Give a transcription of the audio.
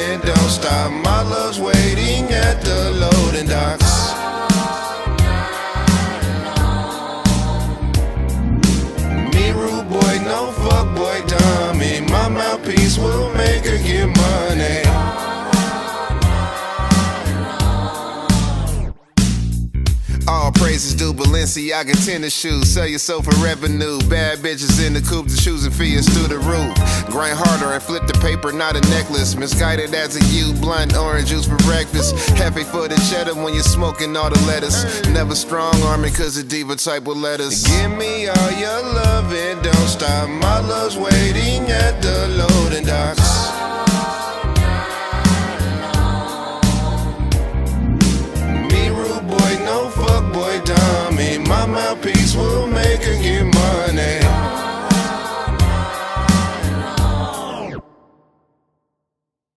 loving don't stop. My love's waiting at the loading docks. Me rude boy, no fuck boy, dummy. My mouthpiece will make her get money. All praises due Balenciaga tennis shoes. Sell your soul for revenue. Bad bitches in the coupe, the shoes and fees through the roof. Grind harder and flip the paper, not a necklace. Misguided as a youth, blunt orange juice for breakfast. Happy for the cheddar when you're smoking all the lettuce. Never strong arming cause the diva type will let us. Give me all your love and don't stop. My love's waiting at the